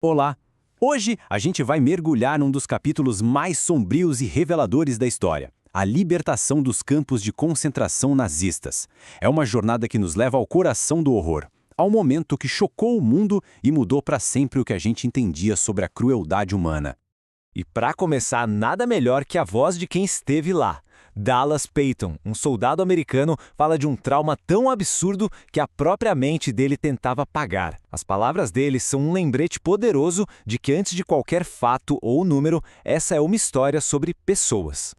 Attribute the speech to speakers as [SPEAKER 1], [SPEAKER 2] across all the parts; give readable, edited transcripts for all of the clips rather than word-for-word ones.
[SPEAKER 1] Olá! Hoje a gente vai mergulhar num dos capítulos mais sombrios e reveladores da história, a libertação dos campos de concentração nazistas. É uma jornada que nos leva ao coração do horror, ao momento que chocou o mundo e mudou para sempre o que a gente entendia sobre a crueldade humana.
[SPEAKER 2] E para começar, nada melhor que a voz de quem esteve lá. Dallas Payton, um soldado americano, fala de um trauma tão absurdo que a própria mente dele tentava apagar. As palavras dele são um lembrete poderoso de que antes de qualquer fato ou número, essa é uma história sobre pessoas.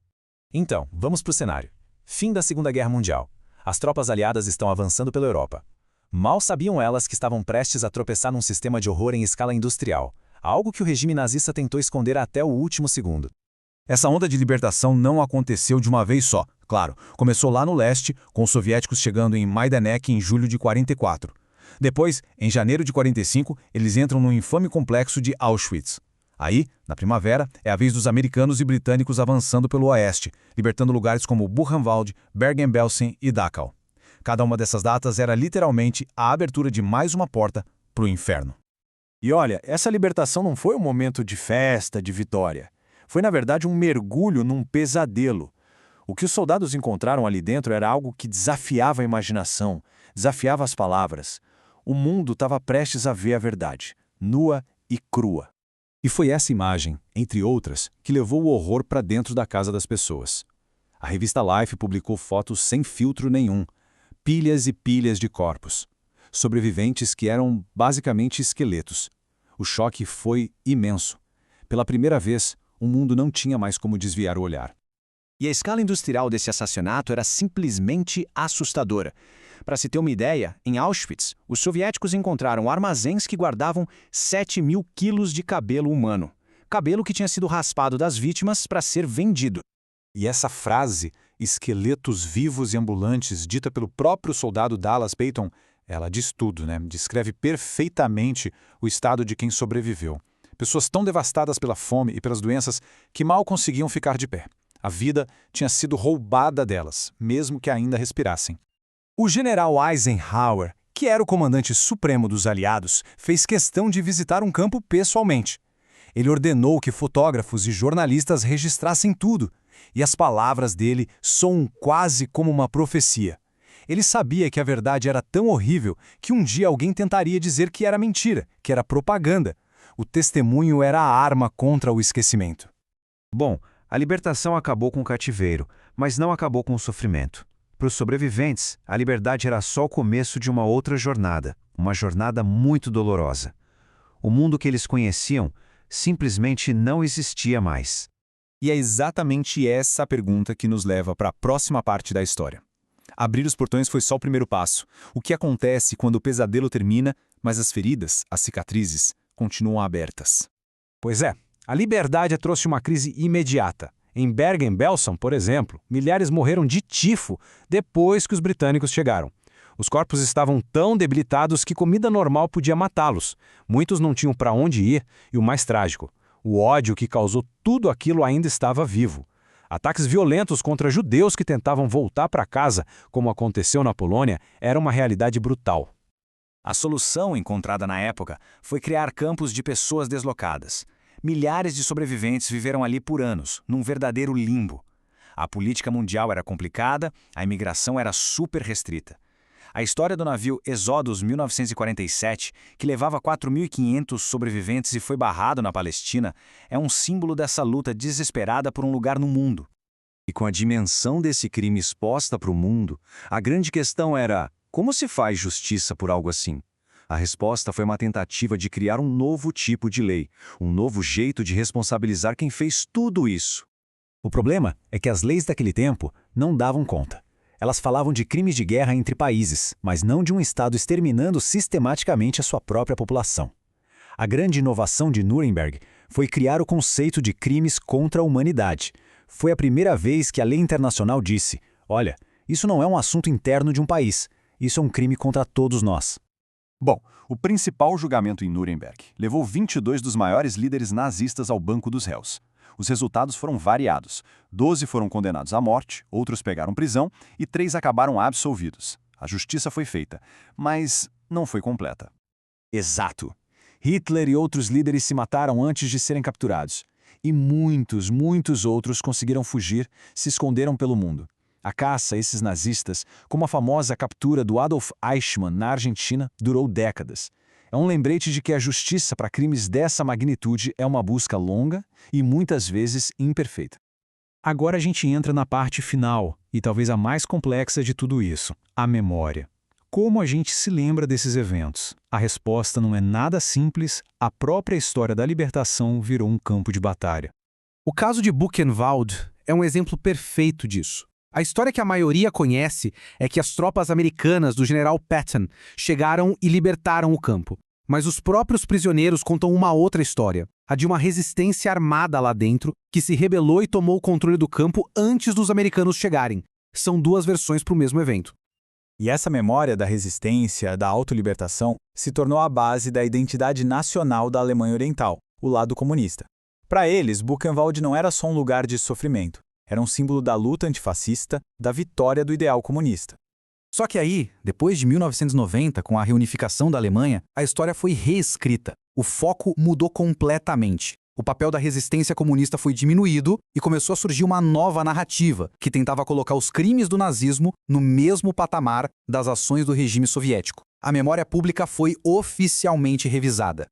[SPEAKER 3] Então, vamos para o cenário. Fim da Segunda Guerra Mundial. As tropas aliadas estão avançando pela Europa. Mal sabiam elas que estavam prestes a tropeçar num sistema de horror em escala industrial, algo que o regime nazista tentou esconder até o último segundo.
[SPEAKER 4] Essa onda de libertação não aconteceu de uma vez só. Claro, começou lá no leste, com os soviéticos chegando em Majdanek em julho de 44. Depois, em janeiro de 45, eles entram no infame complexo de Auschwitz. Aí, na primavera, é a vez dos americanos e britânicos avançando pelo oeste, libertando lugares como Buchenwald, Bergen-Belsen e Dachau. Cada uma dessas datas era literalmente a abertura de mais uma porta para o inferno.
[SPEAKER 5] E olha, essa libertação não foi um momento de festa, de vitória. Foi, na verdade, um mergulho num pesadelo. O que os soldados encontraram ali dentro era algo que desafiava a imaginação, desafiava as palavras. O mundo estava prestes a ver a verdade, nua e crua.
[SPEAKER 4] E foi essa imagem, entre outras, que levou o horror para dentro da casa das pessoas. A revista Life publicou fotos sem filtro nenhum, pilhas e pilhas de corpos. Sobreviventes que eram basicamente esqueletos. O choque foi imenso. Pela primeira vez, o mundo não tinha mais como desviar o olhar.
[SPEAKER 6] E a escala industrial desse assassinato era simplesmente assustadora. Para se ter uma ideia, em Auschwitz, os soviéticos encontraram armazéns que guardavam 7.000 quilos de cabelo humano. Cabelo que tinha sido raspado das vítimas para ser vendido.
[SPEAKER 4] E essa frase, esqueletos vivos e ambulantes, dita pelo próprio soldado Dallas Payton, ela diz tudo, né? Descreve perfeitamente o estado de quem sobreviveu. Pessoas tão devastadas pela fome e pelas doenças que mal conseguiam ficar de pé. A vida tinha sido roubada delas, mesmo que ainda respirassem.
[SPEAKER 5] O general Eisenhower, que era o comandante supremo dos aliados, fez questão de visitar um campo pessoalmente. Ele ordenou que fotógrafos e jornalistas registrassem tudo, e as palavras dele soam quase como uma profecia. Ele sabia que a verdade era tão horrível que um dia alguém tentaria dizer que era mentira, que era propaganda. O testemunho era a arma contra o esquecimento.
[SPEAKER 6] Bom, a libertação acabou com o cativeiro, mas não acabou com o sofrimento. Para os sobreviventes, a liberdade era só o começo de uma outra jornada, uma jornada muito dolorosa. O mundo que eles conheciam simplesmente não existia mais.
[SPEAKER 4] E é exatamente essa a pergunta que nos leva para a próxima parte da história. Abrir os portões foi só o primeiro passo. O que acontece quando o pesadelo termina, mas as feridas, as cicatrizes, continuam abertas?
[SPEAKER 5] Pois é, a liberdade trouxe uma crise imediata. Em Bergen-Belsen, por exemplo, milhares morreram de tifo depois que os britânicos chegaram. Os corpos estavam tão debilitados que comida normal podia matá-los. Muitos não tinham para onde ir e o mais trágico, o ódio que causou tudo aquilo ainda estava vivo. Ataques violentos contra judeus que tentavam voltar para casa, como aconteceu na Polônia, era uma realidade brutal.
[SPEAKER 6] A solução encontrada na época foi criar campos de pessoas deslocadas. Milhares de sobreviventes viveram ali por anos, num verdadeiro limbo. A política mundial era complicada, a imigração era super restrita. A história do navio Exodus 1947, que levava 4.500 sobreviventes e foi barrado na Palestina, é um símbolo dessa luta desesperada por um lugar no mundo. E com a dimensão desse crime exposta para o mundo, a grande questão era: como se faz justiça por algo assim? A resposta foi uma tentativa de criar um novo tipo de lei, um novo jeito de responsabilizar quem fez tudo isso.
[SPEAKER 5] O problema é que as leis daquele tempo não davam conta. Elas falavam de crimes de guerra entre países, mas não de um Estado exterminando sistematicamente a sua própria população. A grande inovação de Nuremberg foi criar o conceito de crimes contra a humanidade. Foi a primeira vez que a lei internacional disse: olha, isso não é um assunto interno de um país, isso é um crime contra todos nós.
[SPEAKER 7] Bom, o principal julgamento em Nuremberg levou 22 dos maiores líderes nazistas ao banco dos réus. Os resultados foram variados. 12 foram condenados à morte, outros pegaram prisão e 3 acabaram absolvidos. A justiça foi feita, mas não foi completa.
[SPEAKER 6] Exato.
[SPEAKER 3] Hitler e outros líderes se mataram antes de serem capturados. E muitos outros conseguiram fugir, se esconderam pelo mundo. A caça a esses nazistas, como a famosa captura do Adolf Eichmann na Argentina, durou décadas. É um lembrete de que a justiça para crimes dessa magnitude é uma busca longa e muitas vezes imperfeita.
[SPEAKER 5] Agora a gente entra na parte final, e talvez a mais complexa de tudo isso, a memória. Como a gente se lembra desses eventos? A resposta não é nada simples, a própria história da libertação virou um campo de batalha.
[SPEAKER 8] O caso de Buchenwald é um exemplo perfeito disso. A história que a maioria conhece é que as tropas americanas do general Patton chegaram e libertaram o campo. Mas os próprios prisioneiros contam uma outra história, a de uma resistência armada lá dentro que se rebelou e tomou o controle do campo antes dos americanos chegarem. São duas versões para o mesmo evento.
[SPEAKER 2] E essa memória da resistência, da autolibertação, se tornou a base da identidade nacional da Alemanha Oriental, o lado comunista. Para eles, Buchenwald não era só um lugar de sofrimento, era um símbolo da luta antifascista, da vitória do ideal comunista.
[SPEAKER 8] Só que aí, depois de 1990, com a reunificação da Alemanha, a história foi reescrita. O foco mudou completamente. O papel da resistência comunista foi diminuído e começou a surgir uma nova narrativa que tentava colocar os crimes do nazismo no mesmo patamar das ações do regime soviético. A memória pública foi oficialmente revisada.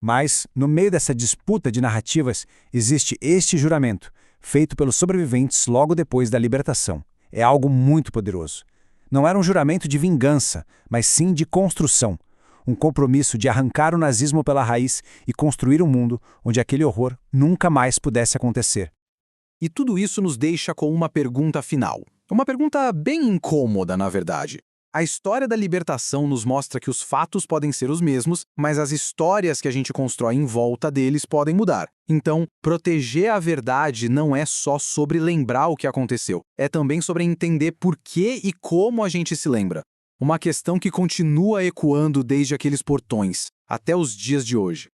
[SPEAKER 5] Mas, no meio dessa disputa de narrativas, existe este juramento, feito pelos sobreviventes logo depois da libertação. É algo muito poderoso. Não era um juramento de vingança, mas sim de construção. Um compromisso de arrancar o nazismo pela raiz e construir um mundo onde aquele horror nunca mais pudesse acontecer.
[SPEAKER 8] E tudo isso nos deixa com uma pergunta final. Uma pergunta bem incômoda, na verdade. A história da libertação nos mostra que os fatos podem ser os mesmos, mas as histórias que a gente constrói em volta deles podem mudar. Então, proteger a verdade não é só sobre lembrar o que aconteceu, é também sobre entender por que e como a gente se lembra. Uma questão que continua ecoando desde aqueles portões, até os dias de hoje.